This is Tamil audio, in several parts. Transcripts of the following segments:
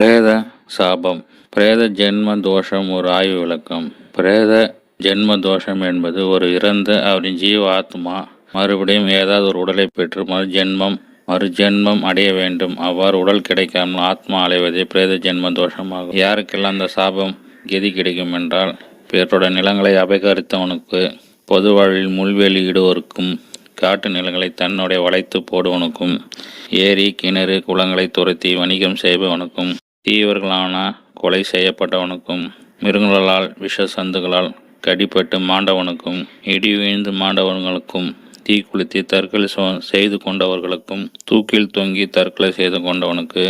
பிரேத சாபம். பிரேத ஜென்ம தோஷம் ஒரு ஆய்வு விளக்கம். பிரேத ஜென்ம தோஷம் என்பது ஒரு இறந்த அவரின் ஜீவ ஆத்மா மறுபடியும் ஏதாவது ஒரு உடலை பெற்று மறுஜென்மம் அடைய வேண்டும். அவ்வாறு உடல் கிடைக்காமல் ஆத்மா அலைவதே பிரேத ஜென்ம தோஷமாகும். யாருக்கெல்லாம் அந்த சாபம் கெதி கிடைக்கும் என்றால், பிறருடைய நிலங்களை அபகரித்தவனுக்கு, பொது வாழ்வில் முள்வேலி இடுவோருக்கும், காட்டு நிலங்களை தன்னுடைய வளைத்து போடுவனுக்கும், ஏரி கிணறு குளங்களை துரத்தி வணிகம் செய்பவனுக்கும், தீவர்களான கொலை செய்யப்பட்டவனுக்கும், மிருகங்களால் விஷ சந்துகளால் கடிப்பட்டு மாண்டவனுக்கும், இடி வீழ்ந்து மாண்டவர்களுக்கும், தீக்குளித்து தற்கொலை செய்து கொண்டவர்களுக்கும், தூக்கில் தொங்கி தற்கொலை செய்து கொண்டவனுக்கு,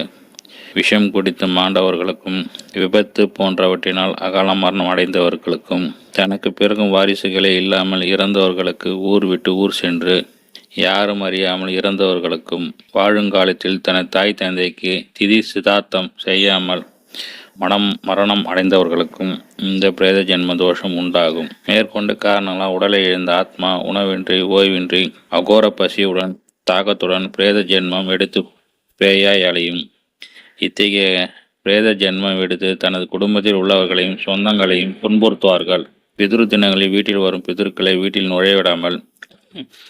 விஷம் குடித்து மாண்டவர்களுக்கும், விபத்து போன்றவற்றினால் அகால மரணம் அடைந்தவர்களுக்கும், தனக்கு பிறகும் வாரிசுகளே இல்லாமல் இறந்தவர்களுக்கு, ஊர் விட்டு ஊர் சென்று யாரும் அறியாமல் இறந்தவர்களுக்கும், வாழுங்காலத்தில் தனது தாய் தந்தைக்கு திதி சிதார்த்தம் செய்யாமல் மரணம் அடைந்தவர்களுக்கும் இந்த பிரேத ஜென்ம தோஷம் உண்டாகும். மேற்கொண்ட காரணங்களால் உடலை இழந்த ஆத்மா உணவின்றி ஓய்வின்றி அகோர பசியுடன் தாகத்துடன் பிரேத ஜென்மம் எடுத்து பேயாய் அலையும். இத்தகைய பிரேத ஜென்மம் எடுத்து தனது குடும்பத்தில் உள்ளவர்களையும் சொந்தங்களையும் துன்புறுத்துவார்கள். பிதிரு தினங்களில் வீட்டில் வரும் பிதிர்களை வீட்டில் நுழைவிடாமல்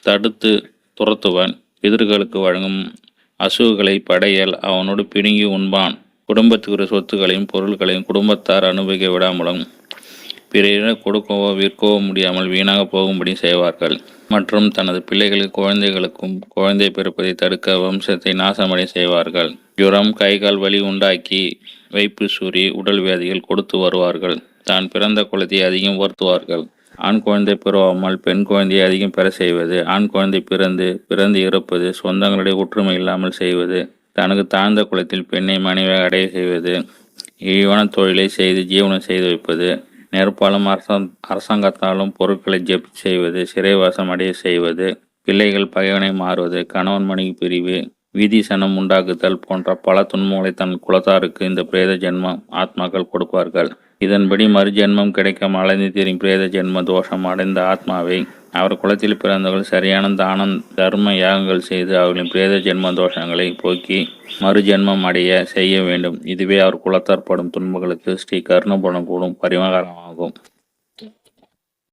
தடுத்து துரத்துவன். பிதிர்களுக்கு வழங்கும் அசுகுகளை படையல் அவனோடு பிடுங்கி உண்பான். குடும்பத்துக்குரிய சொத்துக்களையும் பொருட்களையும் குடும்பத்தார் அனுபவிக்க விடாமலும் பிறரிடம் கொடுக்கவோ விற்கவோ முடியாமல் வீணாக போகும்படி செய்வார்கள். மற்றும் தனது பிள்ளைகளுக்கு குழந்தைகளுக்கும் குழந்தை பிறப்பதை தடுக்க வம்சத்தை நாசமடை செய்வார்கள். ஜுரம் கைகால் வலி உண்டாக்கி வைப்பு சூறி உடல் வியாதிகள் கொடுத்து வருவார்கள். தான் பிறந்த குலத்தை அதிகம் வருத்துவார்கள். ஆண் குழந்தை பிறவாமல் பெண் குழந்தையை அதிகம் பெற செய்வது, ஆண் குழந்தை பிறந்து இறப்பது, சொந்தங்களுடைய ஒற்றுமை இல்லாமல் செய்வது, தனக்கு தாழ்ந்த குலத்தில் பெண்ணை மனைவியாக அடைய செய்வது, இழிவான தொழிலை செய்து ஜீவனம் செய்து வைப்பது, நெருப்பாலும் அரசாங்கத்தாலும் பொருட்களை ஜப்தி செய்வது, சிறைவாசம் அடைய செய்வது, பிள்ளைகள் பகைவனை மாறுவது, கணவன் மனைவி பிரிவு, வீதி சனம் உண்டாக்குதல் போன்ற பல துன்பங்களை தன் குலத்தாருக்கு இந்த பிரேத ஜென்ம ஆத்மாக்கள் கொடுப்பார்கள். இதன்படி மறுஜென்மம் கிடைக்காமல் அலைந்து திரியும் பிரேத ஜென்ம தோஷம் அடைந்த ஆத்மாவை அவர் குலத்தில் பிறந்தவர்கள் சரியான தானம் தர்ம யாகங்கள் செய்து அவர்களின் பிரேத ஜென்ம தோஷங்களை போக்கி மறுஜென்மம் அடைய செய்ய வேண்டும். இதுவே அவர் குலத்தார் படும் துன்பங்களுக்கு ஸ்ரீ கருணபுரம் கூடும் பரிகாரமாகும்.